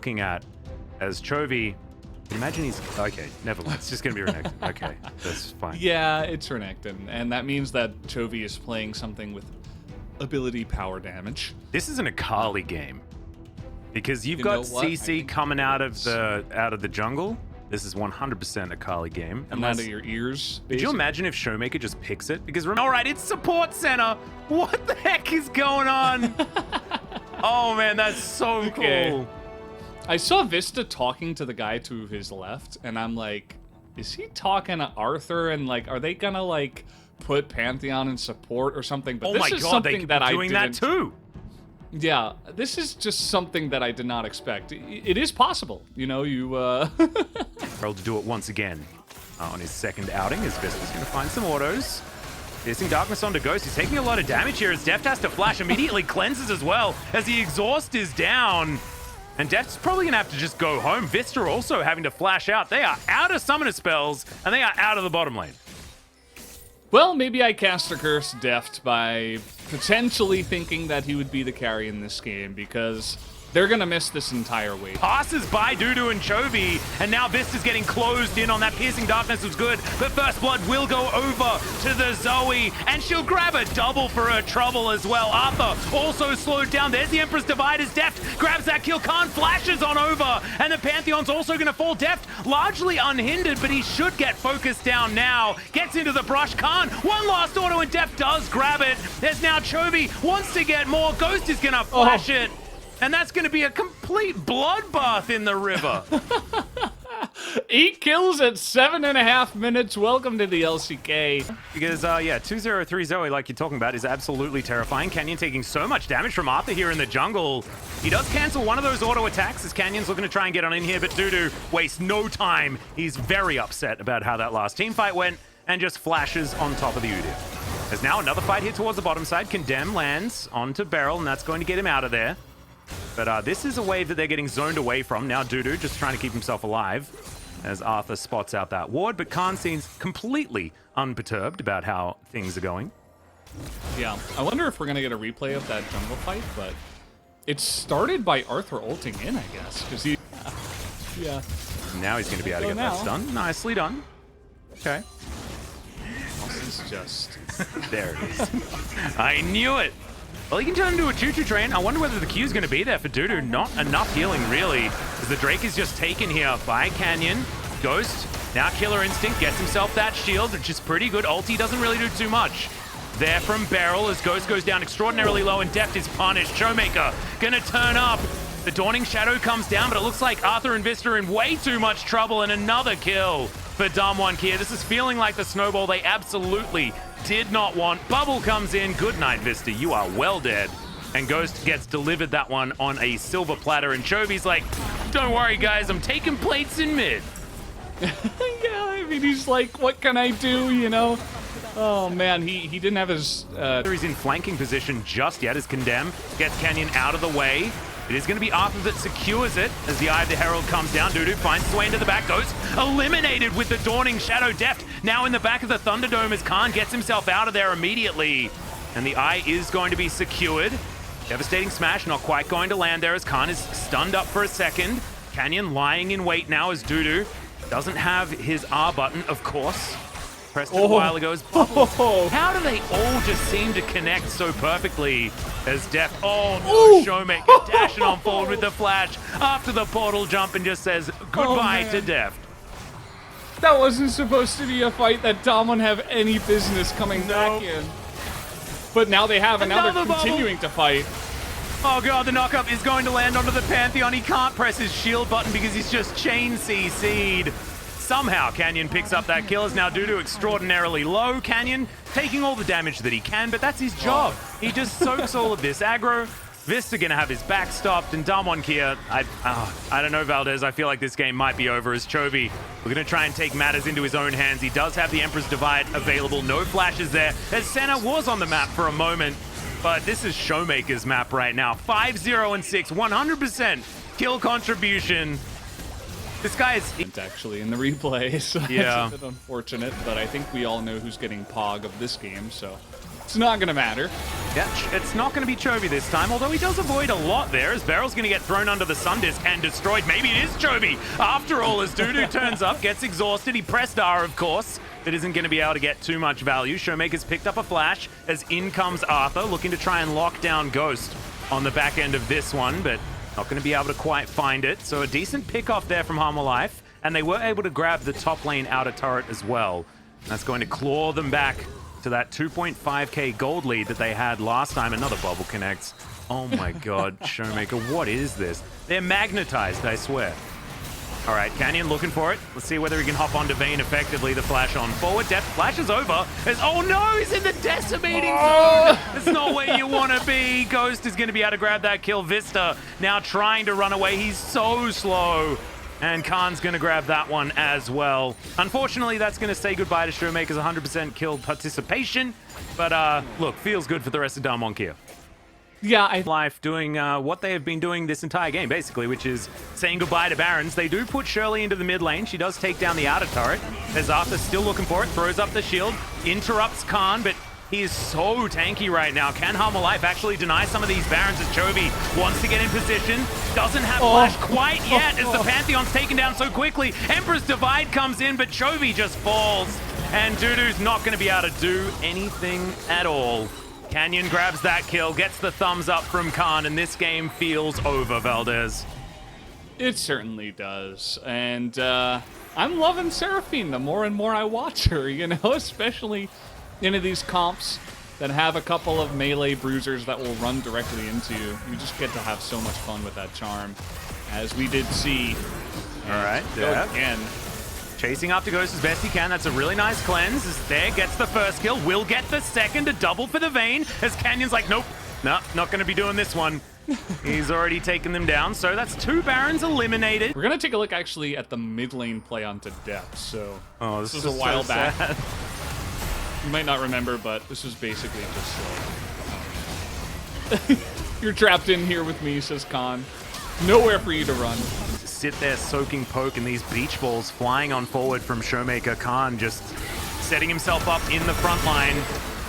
looking at as Chovy. Imagine he's okay. Never mind. It's just gonna be Renekton. Okay, that's fine. Yeah, it's Renekton, and that means that Chovy is playing something with ability power damage. This is an Akali game because you've You got know what? CC coming out of the jungle. This is 100% Akali game. And out of your ears. Could you imagine if Showmaker just picks it? Because all right, it's support center. What the heck is going on? Oh man, that's so cool. I saw Vista talking to the guy to his left, and I'm like, is he talking to Arthur? And like, are they gonna like put Pantheon in support or something? But Oh this my is god, something that they're doing that too. Yeah, this is just something that I did not expect. It is possible, you know. Pearl to do it once again on his second outing as Vista's gonna find some autos. Piercing Darkness onto Ghost. He's taking a lot of damage here as Deft has to flash, immediately cleanses as well as the exhaust is down. And Deft's probably gonna have to just go home. Vista also having to flash out. They are out of summoner spells and they are out of the bottom lane. Well, maybe I cast a curse Deft by potentially thinking that he would be the carry in this game because they're gonna miss this entire wave. Passes by Dudu and Chovy, and now Vista's getting closed in on that. Piercing Darkness was good, but First Blood will go over to the Zoe, and she'll grab a double for her trouble as well. Arthur also slowed down. There's the Empress Divide as Deft grabs that kill. Khan flashes on over, and the Pantheon's also gonna fall. Deft largely unhindered, but he should get focused down now. Gets into the brush. Khan, one last auto, and Deft does grab it. There's now Chovy, wants to get more. Ghost is gonna flash it. And that's going to be a complete bloodbath in the river. 8 kills at 7.5 minutes. Welcome to the LCK. Because, yeah, 203 Zoe, like you're talking about, is absolutely terrifying. Canyon taking so much damage from Arthur here in the jungle. He does cancel one of those auto attacks as Canyon's looking to try and get on in here, but Dudu wastes no time. He's very upset about how that last team fight went and just flashes on top of the Udyr. There's now another fight here towards the bottom side. Condemn lands onto Beryl, and that's going to get him out of there. But this is a wave that they're getting zoned away from. Now Dudu just trying to keep himself alive as Arthur spots out that ward. But Khan seems completely unperturbed about how things are going. Yeah, I wonder if we're going to get a replay of that jungle fight, but it started by Arthur ulting in, I guess. Because he... yeah. Now he's going to be able to get that stun. Nicely done. Okay. This is just... there it is. I knew it. Well, he can turn into a choo-choo train. I wonder whether the Q's going to be there for Dudu. Not enough healing, really, as the Drake is just taken here by Canyon. Ghost, now Killer Instinct, gets himself that shield, which is pretty good. Ulti doesn't really do too much. There from Beryl as Ghost goes down extraordinarily low and Deft is punished. Showmaker going to turn up. The Dawning Shadow comes down, but it looks like Arthur and Vista are in way too much trouble, and another kill for Damwon here. This is feeling like the snowball they absolutely did not want. Bubble comes in. Good night, Vista. You are well dead. And Ghost gets delivered that one on a silver platter. And Chovy's like, don't worry, guys. I'm taking plates in mid. Yeah, I mean, he's like, what can I do, you know? Oh, man, he didn't have his... He's in flanking position just yet as Condemn gets Canyon out of the way. It is going to be Arthur that secures it as the Eye of the Herald comes down. Dudu finds his way into the back. Goes eliminated with the Dawning Shadow. Deft now in the back of the Thunderdome as Khan gets himself out of there immediately. And the Eye is going to be secured. Devastating smash, not quite going to land there as Khan is stunned up for a second. Canyon lying in wait now as Dudu doesn't have his R button, of course. Pressed it a while ago as Bubble. How do they all just seem to connect so perfectly as Deft? Oh no, Showmaker dashing on forward with the flash after the portal jump and just says goodbye to Deft. That wasn't supposed to be a fight that Dom would have any business coming back in. But now they have, and now they're continuing to fight. Oh god, the knockup is going to land onto the Pantheon. He can't press his shield button because he's just chain CC'd. Somehow Canyon picks up that kill as now Dudu extraordinarily low. Canyon taking all the damage that he can, but that's his job. He just soaks all of this aggro. Vista gonna have his back stopped, and Damwon here, I don't know, Valdez, I feel like this game might be over as Chovy, we're gonna try and take matters into his own hands. He does have the Emperor's Divide available, no flashes there, as Senna was on the map for a moment, but this is Showmaker's map right now. 5-0 and 6, 100% kill contribution. This guy is actually in the replay, so yeah. it's a bit unfortunate, but I think we all know who's getting Pog of this game, so It's not going to matter. Yeah, it's not going to be Chovy this time, although he does avoid a lot there as Beryl's going to get thrown under the Sun Disc and destroyed. Maybe it is Chovy. After all, as Dudu turns up, gets exhausted. He pressed R, of course, but isn't going to be able to get too much value. Showmaker's picked up a flash as in comes Arthur, looking to try and lock down Ghost on the back end of this one, but not going to be able to quite find it. So a decent pick off there from Harmalife, and they were able to grab the top lane outer turret as well. That's going to claw them back to that 2.5k gold lead that they had last time. Another bubble connects. Oh my god, Showmaker, what is this? They're magnetized, I swear. All right, Canyon looking for it. Let's see whether he can hop onto Vayne effectively. The flash on forward. Depth flashes over. Oh no, he's in the decimating zone. It's not where you want to be. Ghost is going to be able to grab that kill. Vista now trying to run away. He's so slow. And Khan's going to grab that one as well. Unfortunately, that's going to say goodbye to Showmaker's 100% kill participation. But look, feels good for the rest of Damwon. Yeah, Life doing what they have been doing this entire game, basically, which is saying goodbye to Barons. They do put Shirley into the mid lane. She does take down the outer turret. As Arthur still looking for it, throws up the shield, interrupts Khan, but he is so tanky right now. Can Harmalife actually deny some of these Barons as Chovy wants to get in position? Doesn't have flash quite yet as the Pantheon's taken down so quickly. Emperor's Divide comes in, but Chovy just falls. And Dudu's not going to be able to do anything at all. Canyon grabs that kill, gets the thumbs up from Khan, and this game feels over, Valdez. It certainly does. And I'm loving Seraphine the more and more I watch her, you know, especially into these comps that have a couple of melee bruisers that will run directly into you. You just get to have so much fun with that charm, as we did see. All right, yeah. Again. Chasing after Ghost as best he can. That's a really nice cleanse. As there gets the first kill. Will get the second, a double for the Vayne. As Canyon's like, nope, not going to be doing this one. He's already taken them down. So that's 2 Barons eliminated. We're going to take a look actually at the mid lane play onto Depth. So this was a while so back. Sad. You might not remember, but this was basically just like, you're trapped in here with me, says Khan. Nowhere for you to run. Sit there soaking poke and these beach balls flying on forward from Showmaker. Khan just setting himself up in the front line.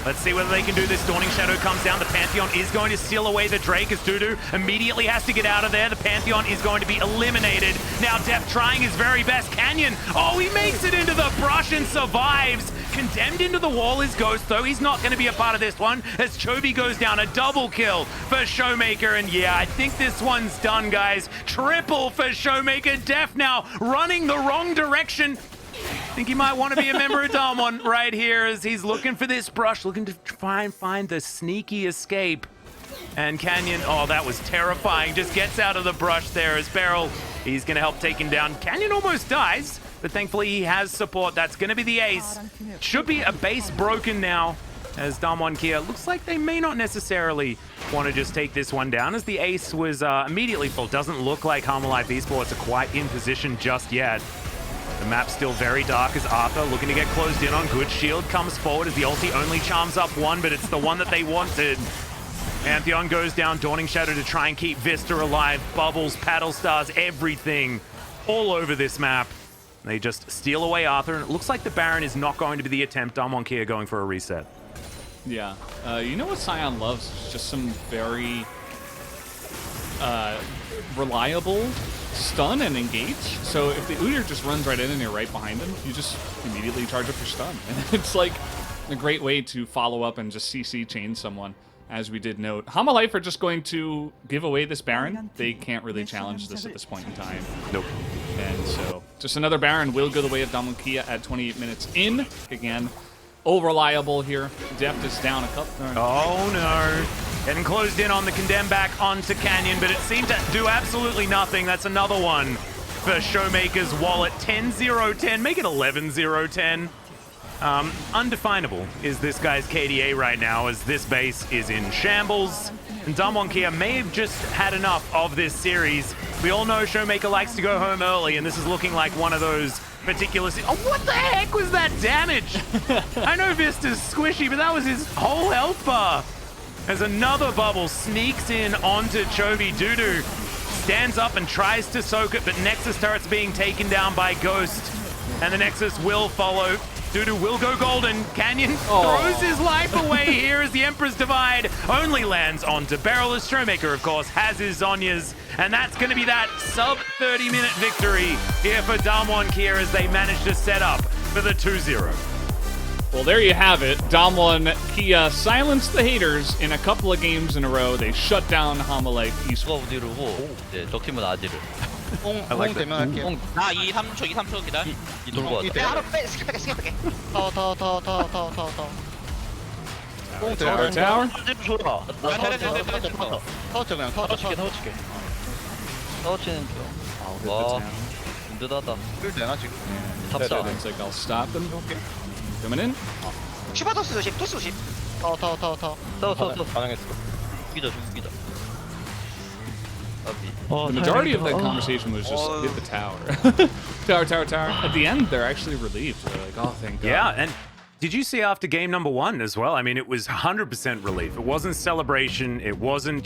Let's see whether they can do this. Dawning Shadow comes down. The Pantheon is going to steal away the Drake as Dudu immediately has to get out of there. The Pantheon is going to be eliminated. Now Depth trying his very best. Canyon, oh, he makes it into the brush and survives. Condemned into the wall is Ghost, though. He's not going to be a part of this one as Chovy goes down. A double kill for Showmaker. And yeah, I think this one's done, guys. Triple for Showmaker. Def now running the wrong direction. I think he might want to be a member of Damwon right here as he's looking for this brush, looking to try and find the sneaky escape. And Canyon, oh, that was terrifying. Just gets out of the brush there as Beryl. He's going to help take him down. Canyon almost dies, but thankfully he has support. That's going to be the ace. Should be a base broken now as Damwon Kia looks like they may not necessarily want to just take this one down as the ace was immediately full. Doesn't look like Harmalife Esports are quite in position just yet. The map's still very dark as Arthur looking to get closed in on. Good shield comes forward as the ulti only charms up one, but it's the one that they wanted. Pantheon goes down, Dawning Shadow to try and keep Vista alive. Bubbles, paddle stars, everything all over this map. They just steal away Arthur, and it looks like the Baron is not going to be the attempt. Damwon Kia going for a reset. Yeah. You know what Sion loves? Just some very reliable stun and engage. So if the Udyr just runs right in and you're right behind him, you just immediately charge up your stun. And it's like a great way to follow up and just CC chain someone, as we did note. Harmalife are just going to give away this Baron. They can't really challenge this at this point in time. Nope. And so just another Baron will go the way of Damwon Kia at 28 minutes in. Again, reliable here. Depth is down a couple. Oh no. Getting closed in on the condemn back onto Canyon, but it seemed to do absolutely nothing. That's another one for Showmaker's wallet. 10-0-10, make it 11-0-10. Undefinable is this guy's KDA right now as this base is in shambles. And Damwon Kia may have just had enough of this series. We all know Showmaker likes to go home early, and this is looking like one of those particular... Oh, what the heck was that damage? I know Vista's squishy, but that was his whole health bar. As another bubble sneaks in onto Chovy. Dudu stands up and tries to soak it, but Nexus turret's being taken down by Ghost. And the Nexus will follow. Dudu will go golden. Canyon throws his life away here as the Emperor's Divide only lands onto Barrelless. Showmaker, of course, has his Zhonya's. And that's going to be that sub 30-minute victory here for Damwon Kia as they manage to set up for the 2-0. Well, there you have it. Damwon Kia silenced the haters in a couple of games in a row. They shut down Hamalek Esports. 어디로고 이제 저 팀은 아지를 뽕 되면 할게요. 나 2, 3초 기다려. 이 돌고 왔다. 야, 하루 빼, 스킵 뺄게. 타워. 뽕 돼요. Tower. 집 줘라. 타워 쳐 그냥 타워 쳐. 싸워치는 중. Good 와 tower. 힘들하다. 킬 되나 지금? 탑사. Looks like I'll stop them. Coming in. 슈퍼 토스 조심. 타워. 싸워. 반응했어. 죽이자. The majority of that conversation was just hit the tower. Tower. At the end, they're actually relieved. They're like, oh, thank God. Yeah, and did you see after game number 1 as well? I mean, it was 100% relief. It wasn't celebration. It wasn't